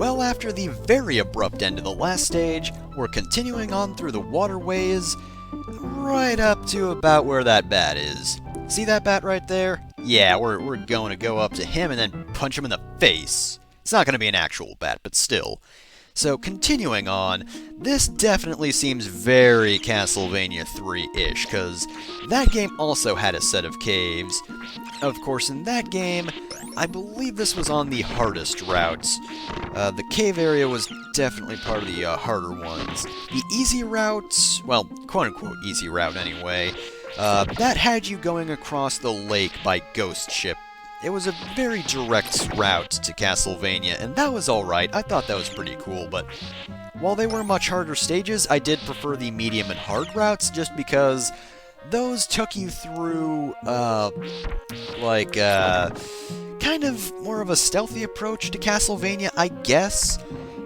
Well, after the very abrupt end of the last stage, we're continuing on through the waterways, right up to about where that bat is. See that bat right there? Yeah, we're going to go up to him and then punch him in the face. It's not going to be an actual bat, but still. So, continuing on, this definitely seems very Castlevania 3-ish, because that game also had a set of caves. Of course, in that game, I believe this was on the hardest routes. The cave area was definitely part of the harder ones. The easy routes, well, quote-unquote easy route anyway, that had you going across the lake by ghost ship. It was a very direct route to Castlevania, and that was alright. I thought that was pretty cool, but while they were much harder stages, I did prefer the medium and hard routes just because those took you through, kind of more of a stealthy approach to Castlevania, I guess.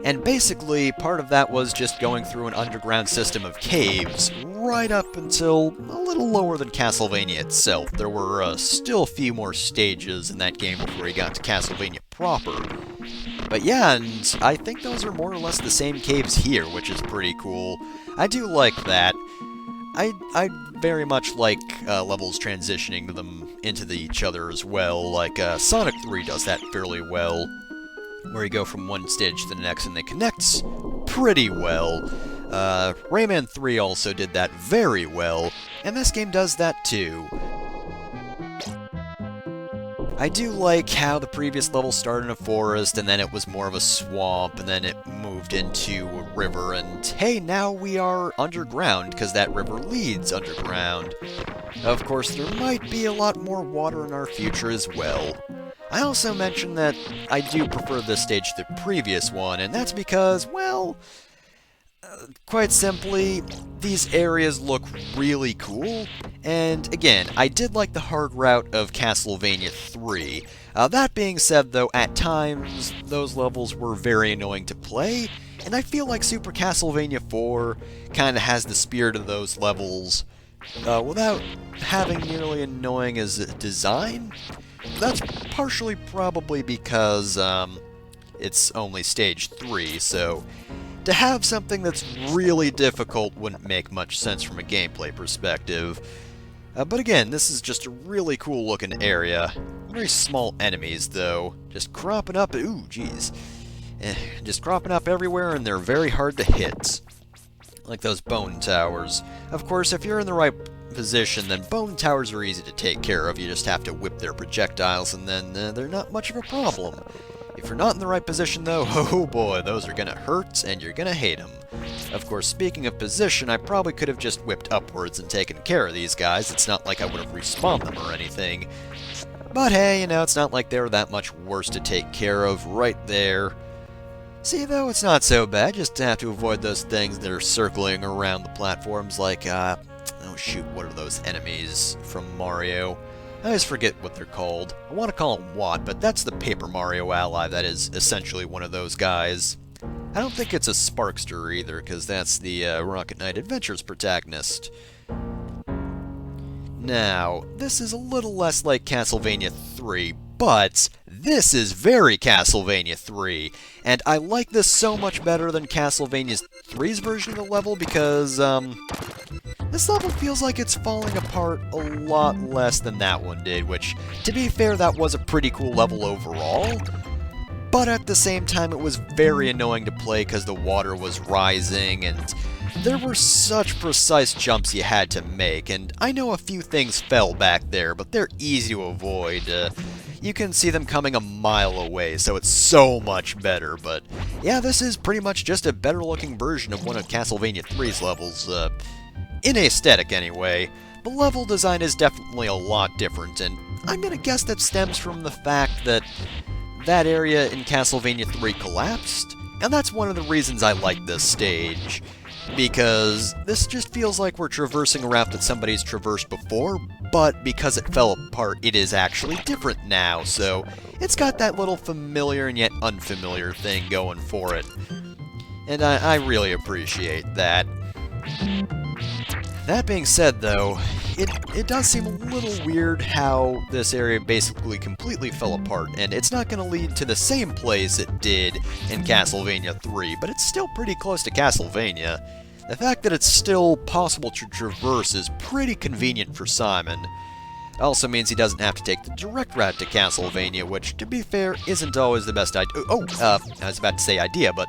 And basically, part of that was just going through an underground system of caves, right up until a little lower than Castlevania itself. There were still a few more stages in that game before you got to Castlevania proper. But yeah, and I think those are more or less the same caves here, which is pretty cool. I do like that. I very much like levels transitioning them into each other as well, like Sonic 3 does that fairly well, where you go from one stage to the next and they connect pretty well. Rayman 3 also did that very well, and this game does that too. I do like how the previous level started in a forest, and then it was more of a swamp, and then it moved into a river, and hey, now we are underground, because that river leads underground. Of course, there might be a lot more water in our future as well. I also mentioned that I do prefer this stage to the previous one, and that's because, well, quite simply, these areas look really cool, and again, I did like the hard route of Castlevania 3. That being said, though, at times, those levels were very annoying to play, and I feel like Super Castlevania 4 kind of has the spirit of those levels, without having nearly annoying as a design. That's partially probably because, it's only Stage 3, so to have something that's really difficult wouldn't make much sense from a gameplay perspective. But again, this is just a really cool looking area. Very small enemies, though. Just cropping up, ooh, jeez. Just cropping up everywhere, and they're very hard to hit. Like those bone towers. Of course, if you're in the right position, then bone towers are easy to take care of. You just have to whip their projectiles, and then they're not much of a problem. If you're not in the right position, though, oh boy, those are gonna hurt, and you're gonna hate them. Of course, speaking of position, I probably could have just whipped upwards and taken care of these guys. It's not like I would have respawned them or anything. But hey, you know, it's not like they were that much worse to take care of right there. See, though, it's not so bad. Just have to avoid those things that are circling around the platforms like, oh shoot, what are those enemies from Mario? I always forget what they're called. I want to call them Watt, but that's the Paper Mario ally that is essentially one of those guys. I don't think it's a Sparkster either, because that's the Rocket Knight Adventures protagonist. Now, this is a little less like Castlevania 3, but this is very Castlevania 3, and I like this so much better than Castlevania 3's version of the level because, this level feels like it's falling apart a lot less than that one did, which, to be fair, that was a pretty cool level overall, but at the same time it was very annoying to play because the water was rising, and there were such precise jumps you had to make, and I know a few things fell back there, but they're easy to avoid. You can see them coming a mile away, so it's so much better, but yeah, this is pretty much just a better looking version of one of Castlevania 3's levels, in aesthetic anyway. The level design is definitely a lot different, and I'm gonna guess that stems from the fact that that area in Castlevania 3 collapsed, and that's one of the reasons I like this stage. Because this just feels like we're traversing a route that somebody's traversed before, but because it fell apart, it is actually different now, so it's got that little familiar and yet unfamiliar thing going for it. And I really appreciate that. That being said, though, it does seem a little weird how this area basically completely fell apart, and it's not going to lead to the same place it did in Castlevania 3, but it's still pretty close to Castlevania. The fact that it's still possible to traverse is pretty convenient for Simon. It also means he doesn't have to take the direct route to Castlevania, which, to be fair, isn't always the best idea. I was about to say idea, but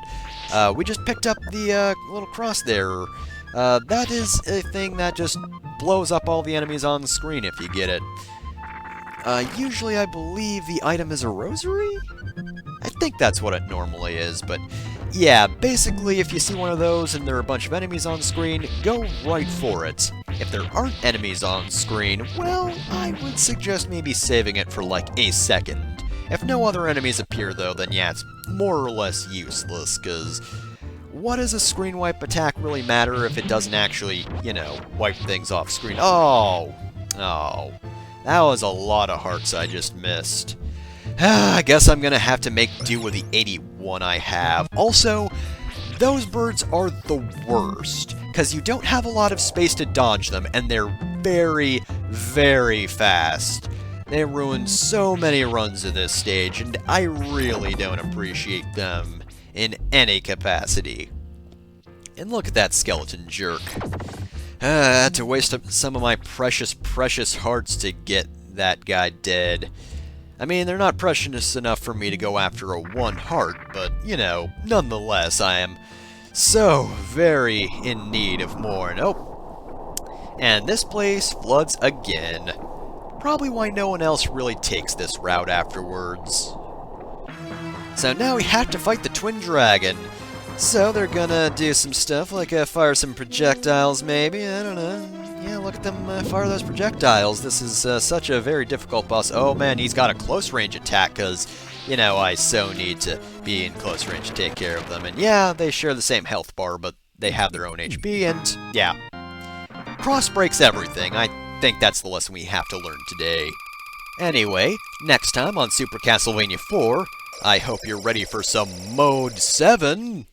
we just picked up the little cross there. That is a thing that just blows up all the enemies on the screen if you get it. Usually I believe the item is a rosary? I think that's what it normally is, but yeah, basically if you see one of those and there are a bunch of enemies on screen, go right for it. If there aren't enemies on screen, well, I would suggest maybe saving it for like a second. If no other enemies appear though, then yeah, it's more or less useless, because what does a screen wipe attack really matter if it doesn't actually, you know, wipe things off screen? Oh, that was a lot of hearts I just missed. I guess I'm gonna have to make do with the 81 I have. Also, those birds are the worst, because you don't have a lot of space to dodge them, and they're very, very fast. They ruined so many runs of this stage, and I really don't appreciate them in any capacity. And look at that skeleton jerk. I had to waste some of my precious, precious hearts to get that guy dead. I mean, they're not precious enough for me to go after a 1 heart, but, you know, nonetheless, I am so very in need of more. Nope. And this place floods again. Probably why no one else really takes this route afterwards. So now we have to fight the Twin Dragon. So they're gonna do some stuff like fire some projectiles maybe, I don't know. Yeah, look at them fire those projectiles. This is such a very difficult boss. Oh man, he's got a close range attack because, you know, I so need to be in close range to take care of them. And yeah, they share the same health bar, but they have their own HP, and yeah. Cross breaks everything. I think that's the lesson we have to learn today. Anyway, next time on Super Castlevania 4, I hope you're ready for some Mode 7.